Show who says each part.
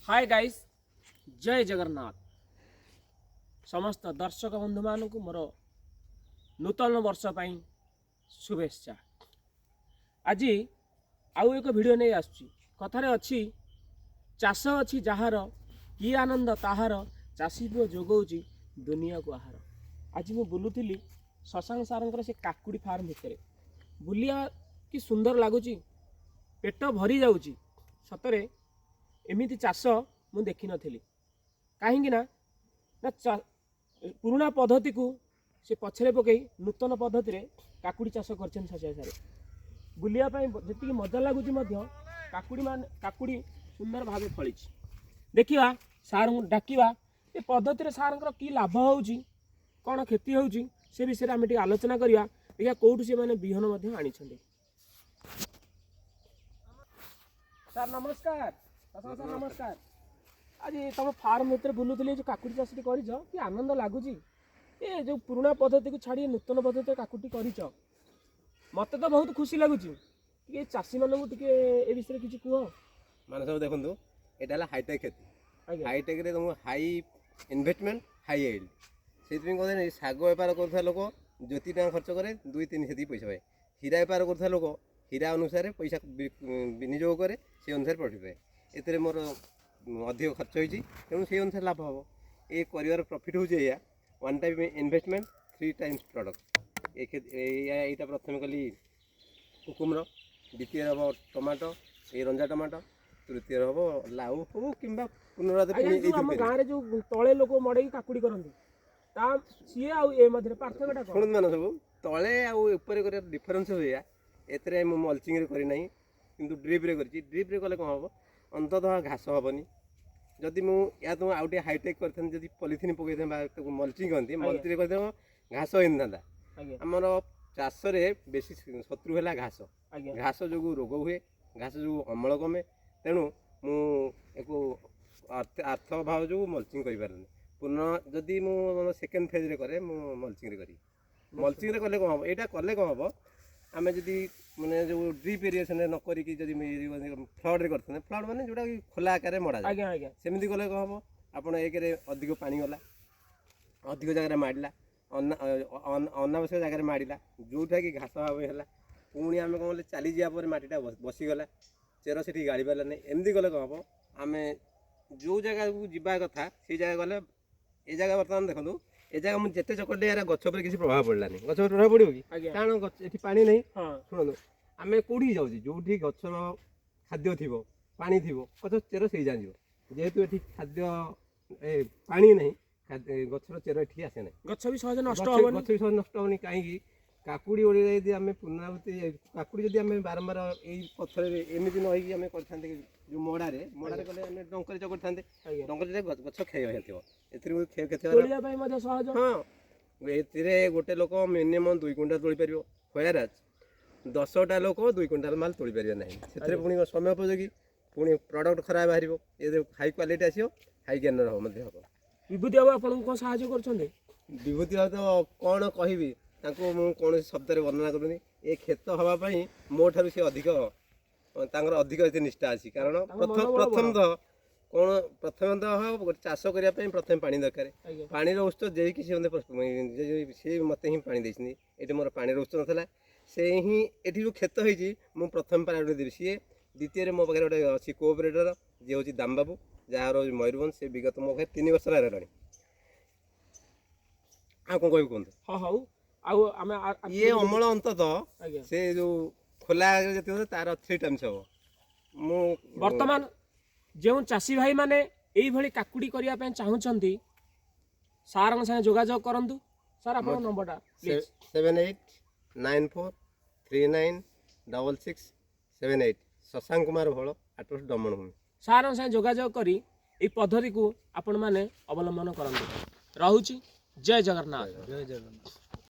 Speaker 1: Hi guys, जय जगन्नाथ। समस्त दर्शक बंधु मानक मोर नूतन वर्ष पाई शुभेच्छा। आज आउ एक वीडियो नहीं आसुची। कथार अच्छी चाष अच्छी जार कि आनंद ताहार चाषी पुओ जोगौची दुनिया को आहार। आज मु बुलूली शशांक सारंकर से काकुड़ी फार्म भितर बुलिया कि सुंदर लगुच, पेट भरी जाऊँगी। सतरे एमिति चाष मु देखी नथिली। कहीं ना पुराना पद्धति को से पछरे पकई नूतन पद्धति रे काकुड़ी चाष करछन शशा सारे बुलिया जी मजा लगुच। काकुड़ी सुंदर भाव फली। देखा सार डाकिवा ए पद्धति रे सार की लाभ होउची, कौन क्षति होउची से विषय आम आलोचना करवा। देखा कौटू से मैंने विहन आनी। सर नमस्कार। सर नमस्कार। आज तुम फार्म भर बुलूली जो काकुड़ी चाष कि आनंद लगुच। ये जो पुराना पद्धति को छाड़ी नूतन पद्धति काकुड़ी कर मत तो बहुत खुशी लगुच। चाषी मानू टे विषय किसी कह
Speaker 2: माने सब देखो ये हाईटेक खेती। हाईटेक रे तुम हाई इन्वेस्टमेंट हाई एल्ड से कहते शाग बेपार कर लोक ज्योति टाँग खर्च करे 2-3 से पैसा पाए। हीरा बेपार कर लोक हीरा अनुसार पैसा विनियोग करे से अनुसार प्रॉफिट पाए। एते मोर अधिक खर्च होती तेणु से अनुसार लाभ हम ये कर प्रॉफिट हो 1 टाइम इन्वेस्टमेंट 3 टाइम्स प्रोडक्ट। यहाँ प्रथम कली कुकुम्र, द्वितीय हम टमाटो ये रंजा टमाटो, तृतीय हम लाउ हो कि
Speaker 1: गाँव जो तले लोक मड़े काकुड़ी करते सी पार्थक्यटा
Speaker 2: शुणु मान सब तले आपर डिफरेन्स हुए। एते मल्चिंग करना कि ड्रिप्रे ड्रिप्रे कले कौन हम अंततः घास हेनी। जदि मुझे तुम आउ हाईटेक कर पॉलिथिन पकई मल्चिंग कहते मल्चिंग कर घास था आमर चाष बेसी शत्रु है घास। घास जो रोग हुए, घास जो अमल कमे, तेणु मुझे अर्थ अभाव जो मल्चिंग कर पुनः जदि मु सेकेंड फेज रे मल्चिंग करी मल्चिंग कले कौन हम यहाँ कले कौन हम आम जदि मैंने जो ड्रिप इरिगेशन न करी फ्लड करते फ्लड मैंने जोटा खोला आकार मड़ा जाए सेमती कले कौन हम आप एक अधिक पानी गला अधिक जगह माड़ा अनावश्यक जगह माड़ा जोटा कि घास भाव है पुणी आम कौन चली जापर मटीटा बसीगला चेर से गाड़ी पारा नहीं। एमती कले कौन हम आम जो जगह को जावा कथा से जगह गले ये जगह बर्तमान देखो ए जगह मुझे जिते चकटे यार गछ पर किसी प्रभाव पड़लानी। गछ पर प्रभाव पड़ो कि कारण ये पानी नहीं। शुणु आम कौटी जाऊँ जो गचर खाद्य थी पानी थी गच चेर से जान जेहेतु ये खाद्य पानी नहीं गचर चेर ये आसे ना
Speaker 1: गछ भी सहज नष्ट
Speaker 2: होनी कहीं काकुड़ी ओडिया आम पुनरावृत्ति काकुड़ी जब आम बारंबार यही पथर एमती नई आम कर जो मड़ारे कले डंकर चकट था डंकर गछ क्षय होती
Speaker 1: क्षय।
Speaker 2: हाँ ये गोटे लोक मिनिमम 2 क्विंटाल तोली पार हयाराज 10टा लोक 2 क्विंटाल माल तोली पार ना से पुणी समय उपयोगी पुणी प्रडक्ट खराब बाहर ये हाई क्वालिटी आसो हाई ज्ञान हम
Speaker 1: विभूति बाबू आपको कौन साहय कर
Speaker 2: विभूति बाबू तो कौन कहबी कौन शब्द वर्णना करूनी ये क्षेत हाँपाई मो ठार सी अधिक अधिक निष्ठा अच्छी। कारण प्रथम तो कौन प्रथम गोटे चाष करने प्रथम पानी दरकार पानी उत्स जे कि सी मत ही पानी देती ये मोर पानी उत्स नाला से ही ये जो क्षेत होती मुझे प्रथम प्रायोरिटी देवी सी। द्वितीय मो पाखे गोटे अच्छी कोअपरेटर जी हूँ दाम बाबू जार मयूरभंज से विगत मो पाखे 3 वर्ष रहा आ कौन कह कहते।
Speaker 1: हाँ हाँ
Speaker 2: ये अमल अंतत से जो खोला जो तार 3 टाइम्स हम
Speaker 1: वर्तमान जो चाषी भाई माने यही काकुड़ी करने चाहूँगी सार साथ जोगाजोग करूँ। सर आप नंबर
Speaker 2: 7894396678 शशांक कुमार भल आटोस दमन भूमि।
Speaker 1: सार साथ जोगाजोग करी ये पद्धति को आपण मैंने अवलंबन करूँ। रहुची जय जगन्नाथ।
Speaker 3: जय जगन्नाथ।